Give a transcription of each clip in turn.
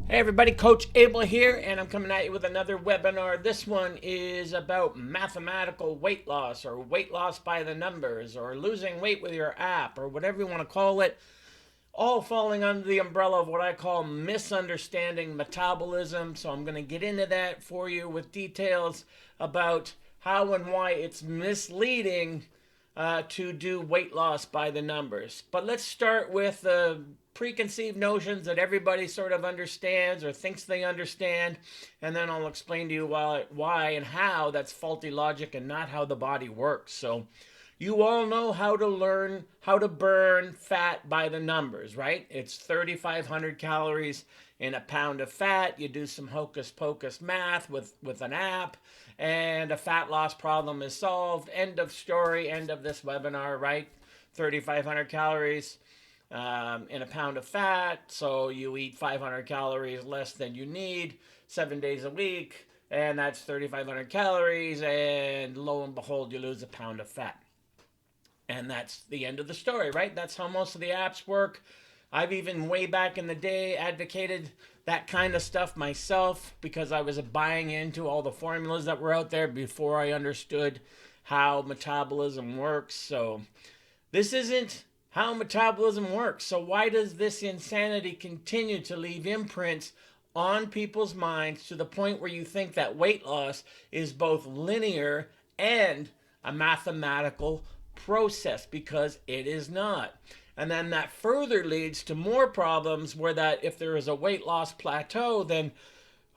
Hey everybody, Coach Abel here, and I'm coming at you with another webinar. This one is about mathematical weight loss, or weight loss by the numbers, or losing weight with your app, or whatever you want to call it, all falling under the umbrella of what I call misunderstanding metabolism. So I'm going to get into that for you with details about how and why it's misleading to do weight loss by the numbers. But let's start with the preconceived notions that everybody sort of understands or thinks they understand, and then I'll explain to you why and how that's faulty logic and not how the body works. So you all know how to learn how to burn fat by the numbers, right? It's 3,500 calories in a pound of fat. You do some hocus pocus math with an app, and a fat loss problem is solved. End of story, end of this webinar, right? 3,500 calories in a pound of fat. So you eat 500 calories less than you need 7 days a week, and that's 3,500 calories, and lo and behold, you lose a pound of fat. And that's the end of the story, right? That's how most of the apps work. I've even way back in the day advocated that kind of stuff myself because I was buying into all the formulas that were out there before I understood how metabolism works. So this isn't how metabolism works. So why does this insanity continue to leave imprints on people's minds to the point where you think that weight loss is both linear and a mathematical process? Because it is not. And then that further leads to more problems where that if there is a weight loss plateau, then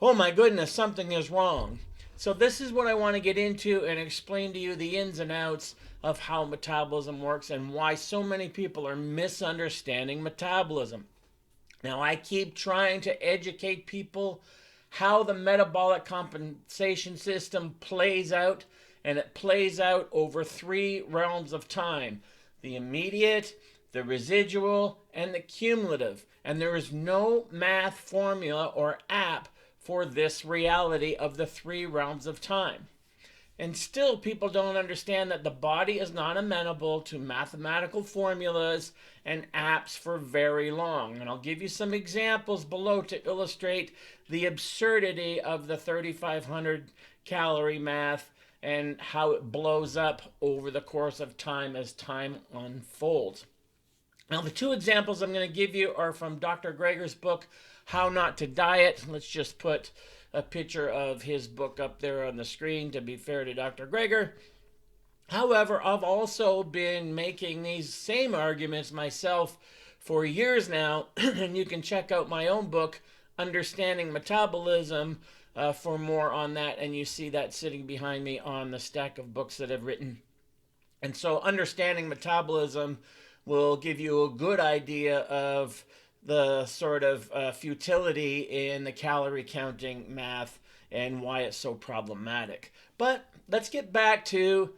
oh my goodness, something is wrong. So this is what I want to get into and explain to you the ins and outs of how metabolism works and why so many people are misunderstanding metabolism. Now, I keep trying to educate people how the metabolic compensation system plays out, and it plays out over three realms of time: the immediate, the residual, and the cumulative. And there is no math formula or app for this reality of the three realms of time. And still, people don't understand that the body is not amenable to mathematical formulas and apps for very long. And I'll give you some examples below to illustrate the absurdity of the 3,500 calorie math and how it blows up over the course of time as time unfolds. Now, the two examples I'm going to give you are from Dr. Greger's book, How Not to Diet. Let's just put a picture of his book up there on the screen to be fair to Dr. Greger. However, I've also been making these same arguments myself for years now, and you can check out my own book, Understanding Metabolism, for more on that, and you see that sitting behind me on the stack of books that I've written. And so Understanding Metabolism will give you a good idea of the sort of futility in the calorie counting math and why it's so problematic. But let's get back to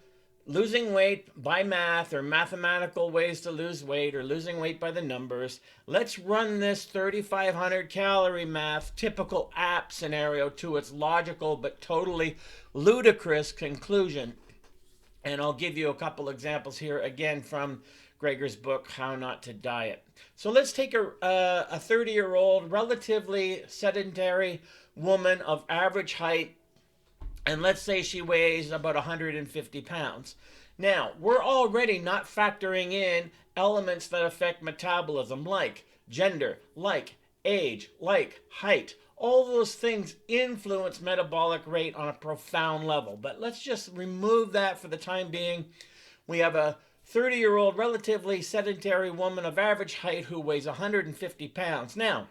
losing weight by math, or mathematical ways to lose weight, or losing weight by the numbers. Let's run this 3,500 calorie math typical app scenario to its logical but totally ludicrous conclusion. And I'll give you a couple examples here again from Greger's book, How Not to Diet. So let's take a 30-year-old, relatively sedentary woman of average height, and let's say she weighs about 150 pounds. Now, we're already not factoring in elements that affect metabolism, like gender, like age, like height. All those things influence metabolic rate on a profound level. But let's just remove that for the time being. We have a 30-year-old, relatively sedentary woman of average height who weighs 150 pounds. Now,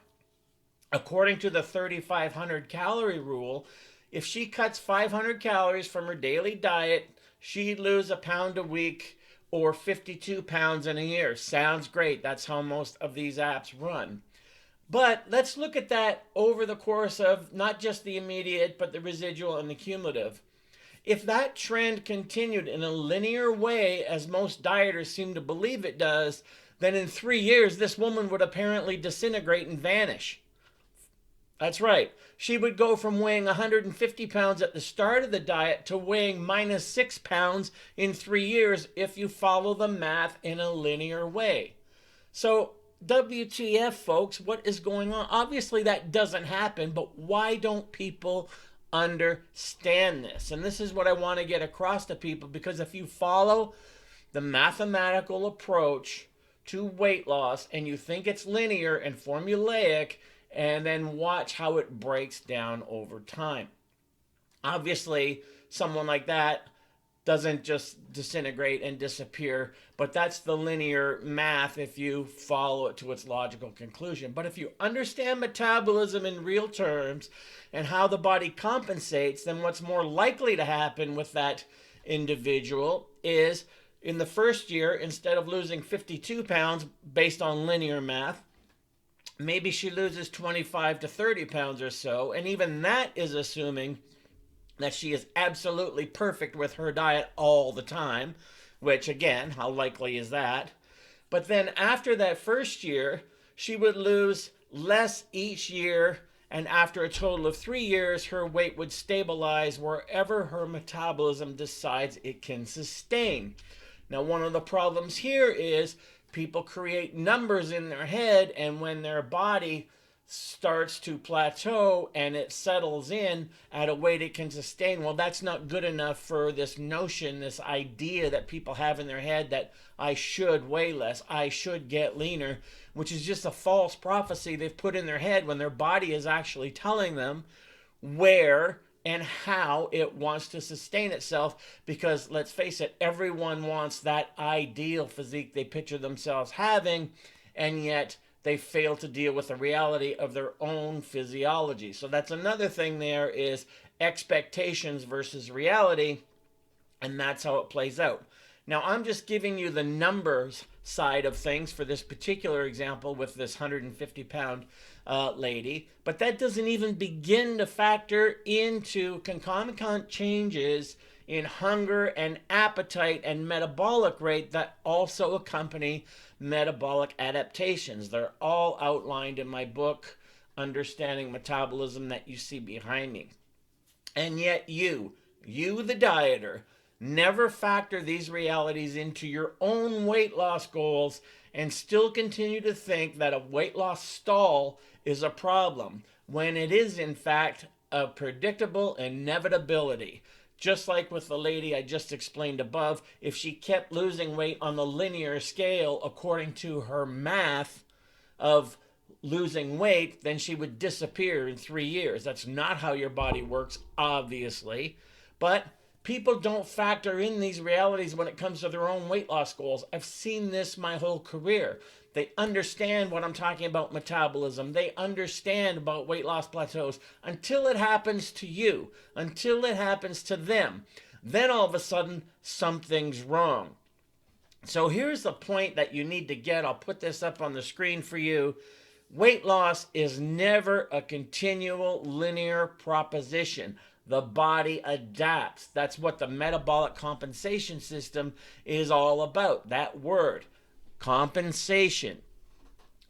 according to the 3,500 calorie rule, if she cuts 500 calories from her daily diet, she'd lose a pound a week, or 52 pounds in a year. Sounds great. That's how most of these apps run. But let's look at that over the course of not just the immediate, but the residual and the cumulative. If that trend continued in a linear way, as most dieters seem to believe it does, then in 3 years, this woman would apparently disintegrate and vanish. That's right. She would go from weighing 150 pounds at the start of the diet to weighing minus 6 pounds in 3 years if you follow the math in a linear way. So WTF, folks, what is going on? Obviously, that doesn't happen, but why don't people understand this? And this is what I want to get across to people, because if you follow the mathematical approach to weight loss and you think it's linear and formulaic, and then watch how it breaks down over time. Obviously, someone like that doesn't just disintegrate and disappear, but that's the linear math if you follow it to its logical conclusion. But if you understand metabolism in real terms and how the body compensates, then what's more likely to happen with that individual is in the first year, instead of losing 52 pounds based on linear math, maybe she loses 25 to 30 pounds or so. And even that is assuming that she is absolutely perfect with her diet all the time, which again, how likely is that? But then after that first year, she would lose less each year. And after a total of 3 years, her weight would stabilize wherever her metabolism decides it can sustain. Now, one of the problems here is people create numbers in their head, and when their body starts to plateau and it settles in at a weight it can sustain, well, that's not good enough for this notion, this idea that people have in their head that I should weigh less, I should get leaner, which is just a false prophecy they've put in their head when their body is actually telling them where and how it wants to sustain itself. Because let's face it, everyone wants that ideal physique they picture themselves having, and yet they fail to deal with the reality of their own physiology. So that's another thing there, is expectations versus reality, and that's how it plays out. Now, I'm just giving you the numbers side of things for this particular example with this 150-pound lady, but that doesn't even begin to factor into concomitant changes in hunger and appetite and metabolic rate that also accompany metabolic adaptations. They're all outlined in my book, Understanding Metabolism, that you see behind me. And yet you the dieter, never factor these realities into your own weight loss goals and still continue to think that a weight loss stall is a problem, when it is in fact a predictable inevitability. Just like with the lady I just explained above, if she kept losing weight on the linear scale according to her math of losing weight, then she would disappear in 3 years. That's not how your body works, obviously. But people don't factor in these realities when it comes to their own weight loss goals. I've seen this my whole career. They understand what I'm talking about metabolism. They understand about weight loss plateaus until it happens to you, until it happens to them. Then all of a sudden, something's wrong. So here's the point that you need to get. I'll put this up on the screen for you. Weight loss is never a continual linear proposition. The body adapts. That's what the metabolic compensation system is all about. That word, compensation.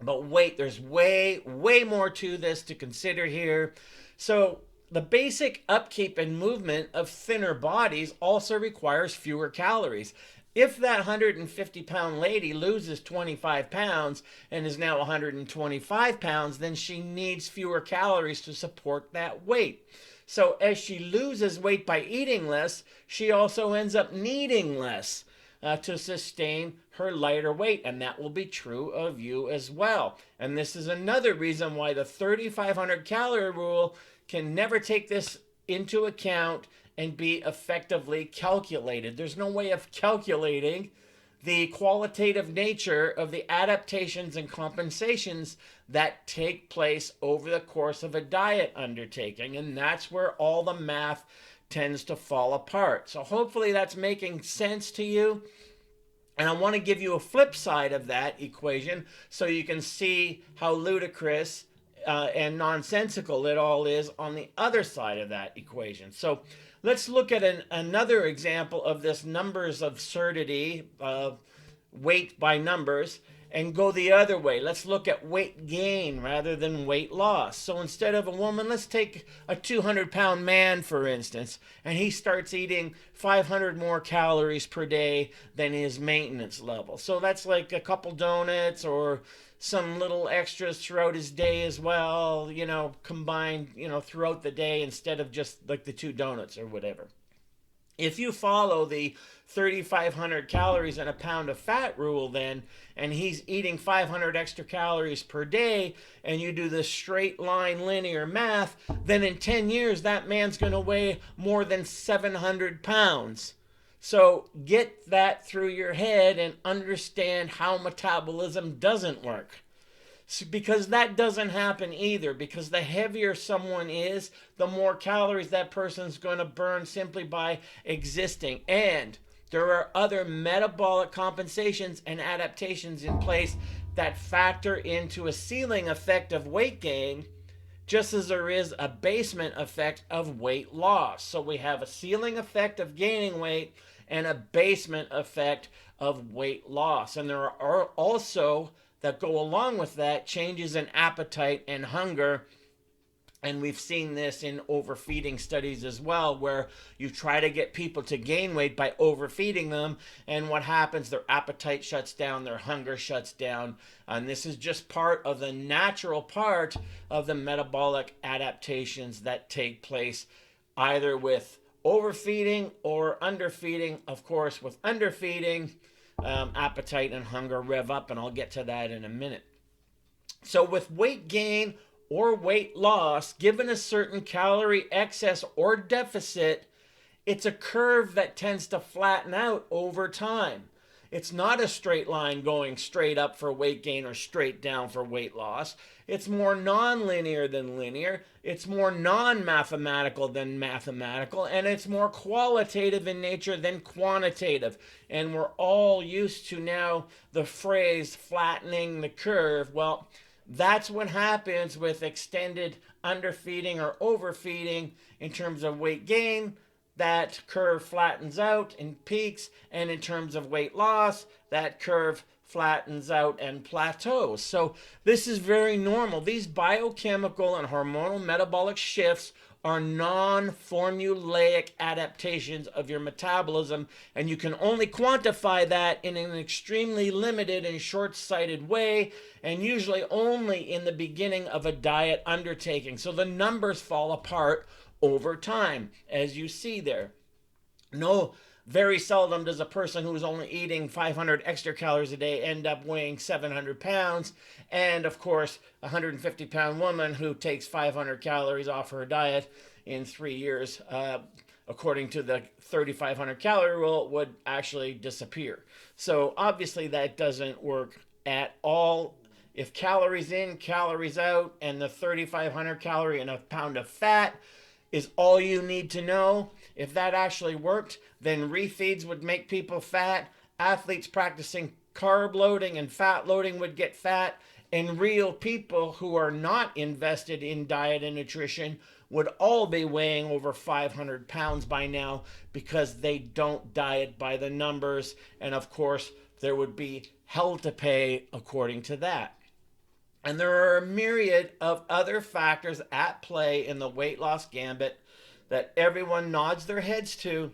But wait, there's way more to this to consider here. So the basic upkeep and movement of thinner bodies also requires fewer calories. If that 150-pound lady loses 25 pounds and is now 125 pounds, then she needs fewer calories to support that weight. So as she loses weight by eating less, she also ends up needing less to sustain her lighter weight. And that will be true of you as well. And this is another reason why the 3,500 calorie rule can never take this into account and be effectively calculated. There's no way of calculating the qualitative nature of the adaptations and compensations that take place over the course of a diet undertaking. And that's where all the math tends to fall apart. So hopefully that's making sense to you. And I want to give you a flip side of that equation so you can see how ludicrous and nonsensical it all is on the other side of that equation. So let's look at another example of this numbers absurdity, weight by numbers. and go the other way. Let's look at weight gain rather than weight loss. So instead of a woman, let's take a 200-pound man, for instance, and he starts eating 500 more calories per day than his maintenance level. So that's like a couple donuts or some little extras throughout his day as well, combined, throughout the day instead of just like the 2 donuts or whatever. If you follow the 3,500 calories and a pound of fat rule then, and he's eating 500 extra calories per day, and you do the straight line linear math, then in 10 years that man's going to weigh more than 700 pounds. So get that through your head and understand how metabolism doesn't work. Because that doesn't happen either, because the heavier someone is, the more calories that person's going to burn simply by existing. And there are other metabolic compensations and adaptations in place that factor into a ceiling effect of weight gain, just as there is a basement effect of weight loss. So we have a ceiling effect of gaining weight and a basement effect of weight loss. And there are also, that go along with that, changes in appetite and hunger. And we've seen this in overfeeding studies as well, where you try to get people to gain weight by overfeeding them. And what happens? Their appetite shuts down, their hunger shuts down. And this is just part of the natural part of the metabolic adaptations that take place either with overfeeding or underfeeding. Of course, with underfeeding, appetite and hunger rev up, and I'll get to that in a minute. So with weight gain or weight loss, given a certain calorie excess or deficit, it's a curve that tends to flatten out over time. It's not a straight line going straight up for weight gain or straight down for weight loss. It's more non-linear than linear. It's more non-mathematical than mathematical. And it's more qualitative in nature than quantitative. And we're all used to now the phrase flattening the curve. Well, that's what happens with extended underfeeding or overfeeding in terms of weight gain. That curve flattens out and peaks, and in terms of weight loss, that curve flattens out and plateaus. So this is very normal. These biochemical and hormonal metabolic shifts are non-formulaic adaptations of your metabolism, and you can only quantify that in an extremely limited and short-sighted way, and usually only in the beginning of a diet undertaking. So the numbers fall apart over time, as you see there. No, very seldom does a person who's only eating 500 extra calories a day end up weighing 700 pounds. And of course, a 150-pound woman who takes 500 calories off her diet in 3 years, according to the 3,500 calorie rule, would actually disappear. So obviously that doesn't work at all. If calories in, calories out, and the 3,500 calorie and a pound of fat is all you need to know, if that actually worked, then refeeds would make people fat. Athletes practicing carb loading and fat loading would get fat. And real people who are not invested in diet and nutrition would all be weighing over 500 pounds by now, because they don't diet by the numbers. And of course, there would be hell to pay according to that. And there are a myriad of other factors at play in the weight loss gambit that everyone nods their heads to,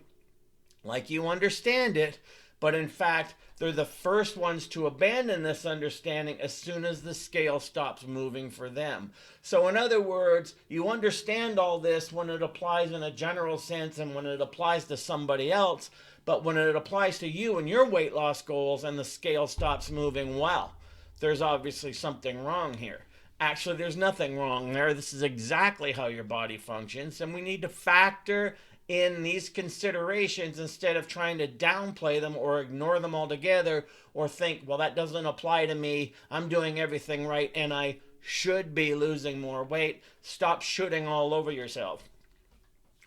like you understand it, but in fact, they're the first ones to abandon this understanding as soon as the scale stops moving for them. So in other words, you understand all this when it applies in a general sense and when it applies to somebody else, but when it applies to you and your weight loss goals and the scale stops moving, well, there's obviously something wrong here. Actually, there's nothing wrong there. This is exactly how your body functions, and we need to factor in these considerations instead of trying to downplay them or ignore them altogether, or think, well, that doesn't apply to me. I'm doing everything right, and I should be losing more weight. Stop shooting all over yourself.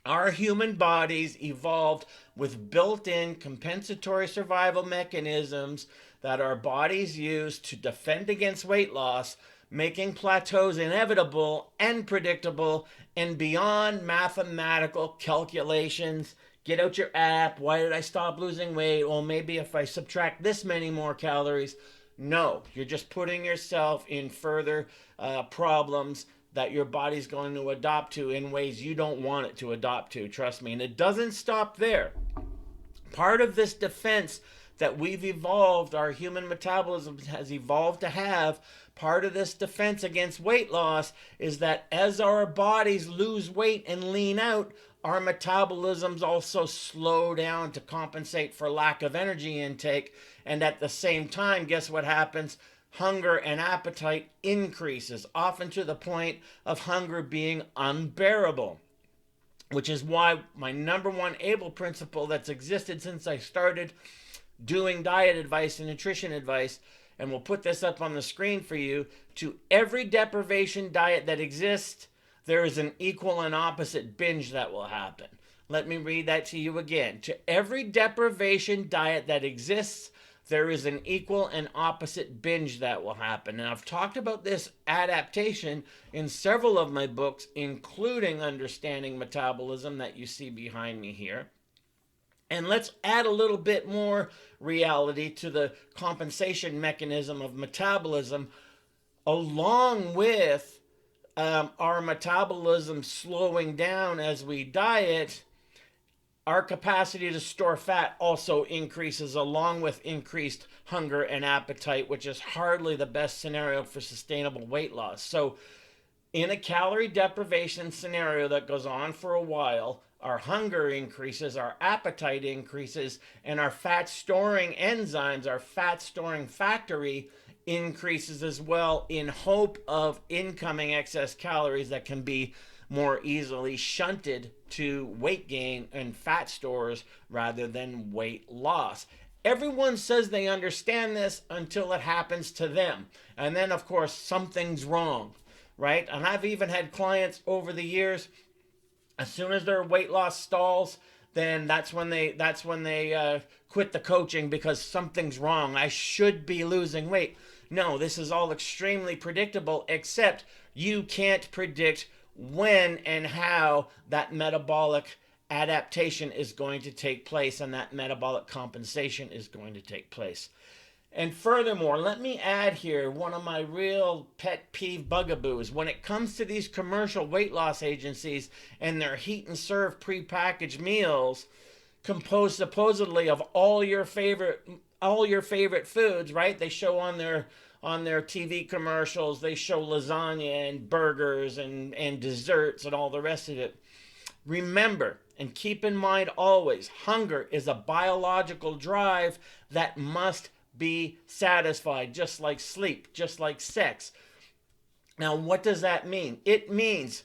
Our human bodies evolved with built-in compensatory survival mechanisms that our bodies use to defend against weight loss, making plateaus inevitable and predictable and beyond mathematical calculations. Get out your app. Why did I stop losing weight? Well, maybe if I subtract this many more calories. No, you're just putting yourself in further problems that your body's going to adopt to in ways you don't want it to adopt to. Trust me. And it doesn't stop there. Part of this defense that we've evolved, our human metabolism has evolved to have, part of this defense against weight loss is that as our bodies lose weight and lean out, our metabolisms also slow down to compensate for lack of energy intake. And at the same time, guess what happens? Hunger and appetite increases, often to the point of hunger being unbearable. Which is why my number one able principle that's existed since I started doing diet advice and nutrition advice, and we'll put this up on the screen for you, to every deprivation diet that exists, there is an equal and opposite binge that will happen. Let me read that to you again. To every deprivation diet that exists, there is an equal and opposite binge that will happen. And I've talked about this adaptation in several of my books, including Understanding Metabolism that you see behind me here. And let's add a little bit more reality to the compensation mechanism of metabolism, along with our metabolism slowing down as we diet. Our capacity to store fat also increases along with increased hunger and appetite, which is hardly the best scenario for sustainable weight loss. So in a calorie deprivation scenario that goes on for a while, our hunger increases, our appetite increases, and our fat storing enzymes, our fat storing factory increases as well, in hope of incoming excess calories that can be more easily shunted to weight gain and fat stores rather than weight loss. Everyone says they understand this until it happens to them. And then, of course, something's wrong, right? And I've even had clients over the years, as soon as their weight loss stalls, then that's when they quit the coaching because something's wrong. I should be losing weight. No, this is all extremely predictable, except you can't predict when and how that metabolic adaptation is going to take place and that metabolic compensation is going to take place. And furthermore, let me add here one of my real pet peeve bugaboos. When it comes to these commercial weight loss agencies and their heat and serve prepackaged meals composed supposedly of all your favorite foods, right? They show on their TV commercials, they show lasagna and burgers and desserts and all the rest of it. Remember and keep in mind always, hunger is a biological drive that must be satisfied, just like sleep, just like sex. Now, what does that mean? It means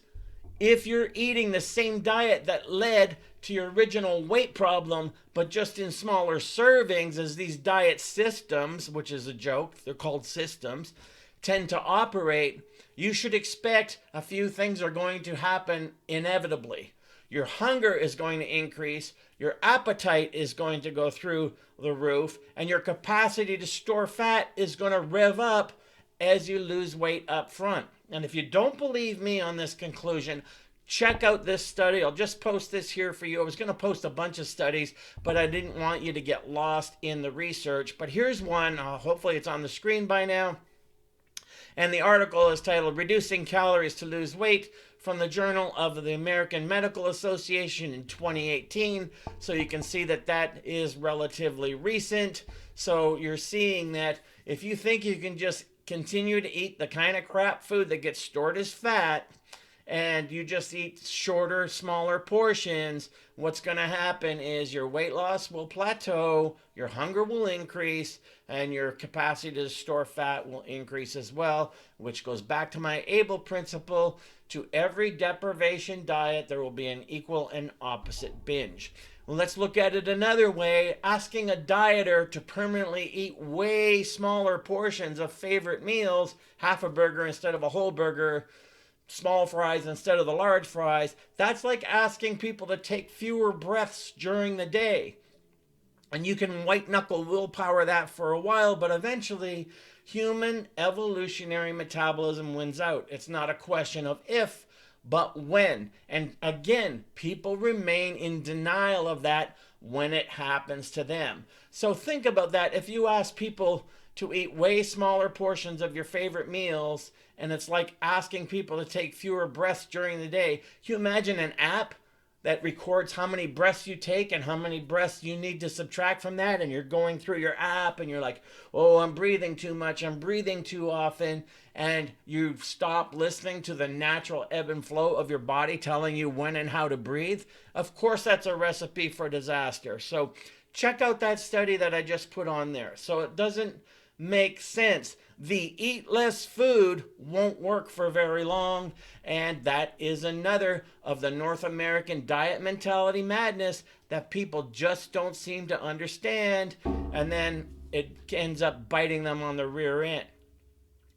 if you're eating the same diet that led to your original weight problem, but just in smaller servings, as these diet systems, which is a joke, they're called systems, tend to operate, you should expect a few things are going to happen inevitably. Your hunger is going to increase, your appetite is going to go through the roof, and your capacity to store fat is going to rev up as you lose weight up front. And if you don't believe me on this conclusion, check out this study. I'll just post this here for you. I was going to post a bunch of studies, but I didn't want you to get lost in the research. But here's one. Hopefully it's on the screen by now. And the article is titled Reducing Calories to Lose Weight, from the Journal of the American Medical Association in 2018. So you can see that that is relatively recent. So you're seeing that if you think you can just continue to eat the kind of crap food that gets stored as fat, and you just eat shorter, smaller portions, what's going to happen is your weight loss will plateau, your hunger will increase, and your capacity to store fat will increase as well, which goes back to my ABLE principle. To every deprivation diet, there will be an equal and opposite binge. Well, let's look at it another way. Asking a dieter to permanently eat way smaller portions of favorite meals, half a burger instead of a whole burger, small fries instead of the large fries, that's like asking people to take fewer breaths during the day. And you can white knuckle willpower that for a while, but eventually human evolutionary metabolism wins out. It's not a question of if, but when. And again, people remain in denial of that when it happens to them. So think about that. If you ask people, to eat way smaller portions of your favorite meals, and it's like asking people to take fewer breaths during the day. Can you imagine an app that records how many breaths you take and how many breaths you need to subtract from that? And you're going through your app and you're like, oh, I'm breathing too much, I'm breathing too often. And you stop listening to the natural ebb and flow of your body telling you when and how to breathe. Of course, that's a recipe for disaster. So check out that study that I just put on there. So it doesn't make sense. The eat less food won't work for very long, and that is another of the North American diet mentality madness that people just don't seem to understand, and then it ends up biting them on the rear end.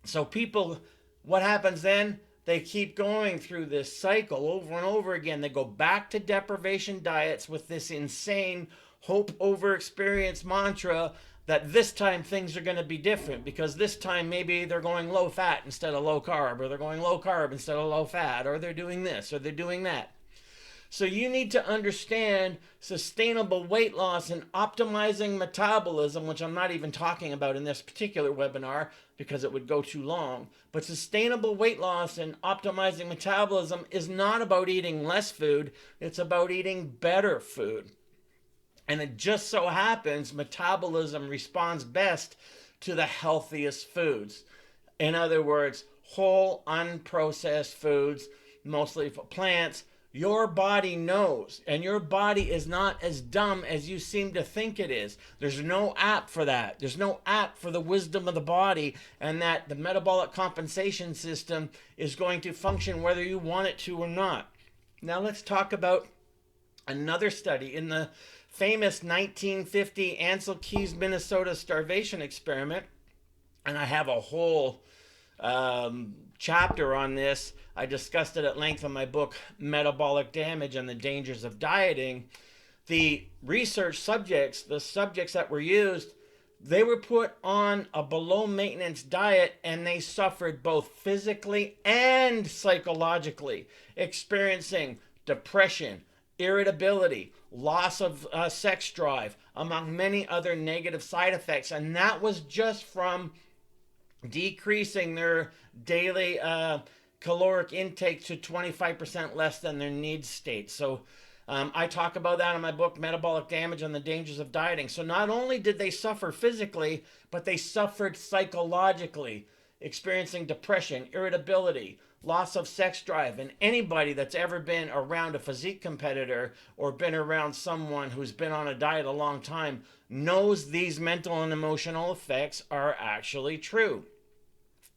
So people, what happens then? They keep going through this cycle over and over again. They go back to deprivation diets with this insane hope over experience mantra that this time things are going to be different, because this time maybe they're going low fat instead of low carb, or they're going low carb instead of low fat, or they're doing this or they're doing that. So you need to understand sustainable weight loss and optimizing metabolism, which I'm not even talking about in this particular webinar because it would go too long. But sustainable weight loss and optimizing metabolism is not about eating less food, it's about eating better food. And it just so happens metabolism responds best to the healthiest foods. In other words, whole, unprocessed foods, mostly plants. Your body knows, and your body is not as dumb as you seem to think it is. There's no app for that. There's no app for the wisdom of the body, and that the metabolic compensation system is going to function whether you want it to or not. Now let's talk about another study in the famous 1950 Ansel Keys, Minnesota starvation experiment. And I have a whole chapter on this. I discussed it at length in my book, Metabolic Damage and the Dangers of Dieting. The research subjects, the subjects that were used, they were put on a below maintenance diet, and they suffered both physically and psychologically, experiencing depression, irritability, loss of sex drive, among many other negative side effects. And that was just from decreasing their daily caloric intake to 25% less than their needs state. So I talk about that in my book, Metabolic Damage and the Dangers of Dieting. So not only did they suffer physically, but they suffered psychologically, experiencing depression, irritability, loss of sex drive. And anybody that's ever been around a physique competitor or been around someone who's been on a diet a long time knows these mental and emotional effects are actually true.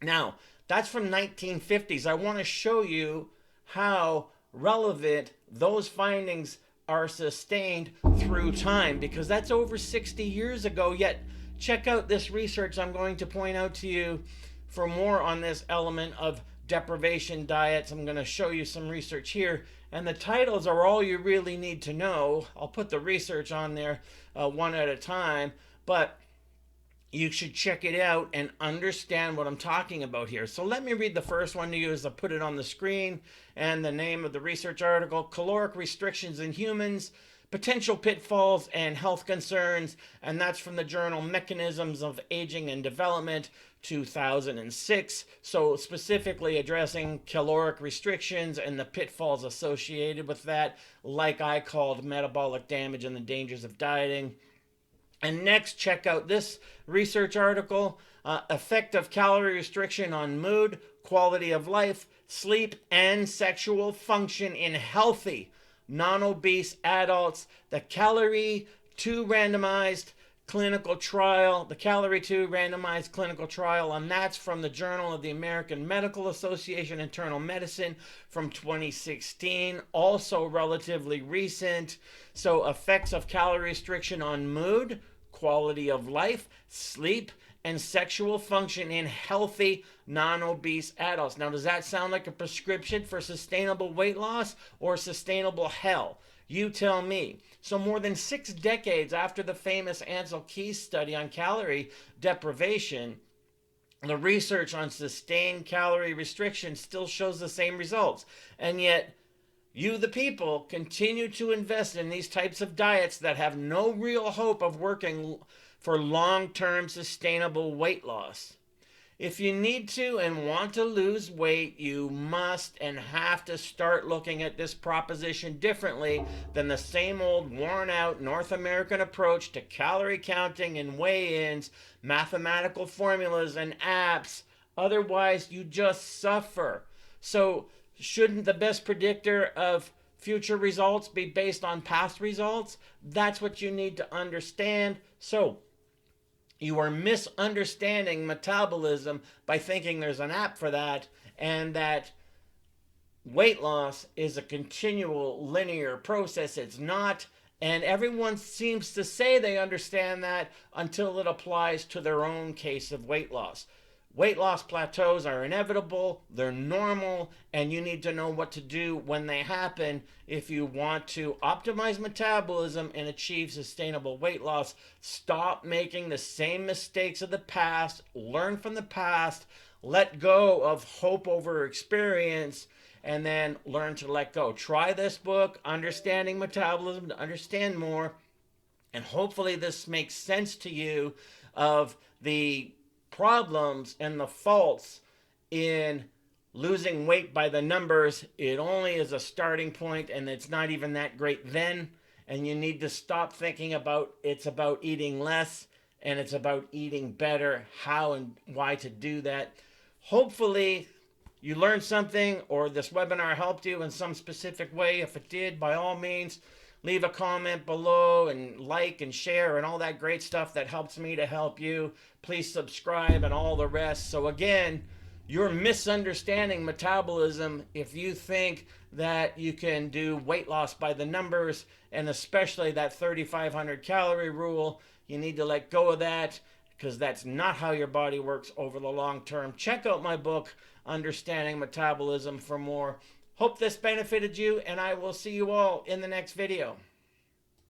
Now, that's from 1950s. I want to show you how relevant those findings are sustained through time, because that's over 60 years ago. Yet, check out this research I'm going to point out to you for more on this element of deprivation diets. I'm going to show you some research here, and the titles are all you really need to know. I'll put the research on there one at a time, but you should check it out and understand what I'm talking about here. So let me read the first one to you as I put it on the screen, and the name of the research article, Caloric Restrictions in Humans, Potential Pitfalls and Health Concerns, and that's from the journal Mechanisms of Aging and Development, 2006. So specifically addressing caloric restrictions and the pitfalls associated with that, like I called Metabolic Damage and the Dangers of Dieting. And next, check out this research article, Effect of Calorie Restriction on Mood, Quality of Life, Sleep, and Sexual Function in Healthy, Non-Obese Adults, the Calorie 2 randomized clinical trial, the Calorie 2 randomized clinical trial, and that's from the Journal of the American Medical Association Internal Medicine from 2016, also relatively recent. So effects of calorie restriction on mood, quality of life, sleep, and sexual function in healthy, non-obese adults. Now, does that sound like a prescription for sustainable weight loss or sustainable hell? You tell me. So more than 6 decades after the famous Ansel Keys study on calorie deprivation, the research on sustained calorie restriction still shows the same results. And yet, you, the people, continue to invest in these types of diets that have no real hope of working for long-term sustainable weight loss. If you need to and want to lose weight, you must and have to start looking at this proposition differently than the same old worn out North American approach to calorie counting and weigh-ins, mathematical formulas and apps. Otherwise, you just suffer. So, shouldn't the best predictor of future results be based on past results? That's what you need to understand. So, you are misunderstanding metabolism by thinking there's an app for that, and that weight loss is a continual linear process. It's not. And everyone seems to say they understand that until it applies to their own case of weight loss. Weight loss plateaus are inevitable, they're normal, and you need to know what to do when they happen if you want to optimize metabolism and achieve sustainable weight loss. Stop making the same mistakes of the past, learn from the past, let go of hope over experience, and then learn to let go. Try this book, Understanding Metabolism, to understand more, and hopefully this makes sense to you of the problems and the faults in losing weight by the numbers. It only is a starting point, and it's not even that great then. And you need to stop thinking about it's about eating less and it's about eating better, how and why to do that. Hopefully you learned something, or this webinar helped you in some specific way. If it did, by all means, leave a comment below and like and share and all that great stuff that helps me to help you. Please subscribe and all the rest. So again, you're misunderstanding metabolism if you think that you can do weight loss by the numbers, and especially that 3,500 calorie rule. You need to let go of that, because that's not how your body works over the long term. Check out my book, Understanding Metabolism, for more. Hope this benefited you, and I will see you all in the next video.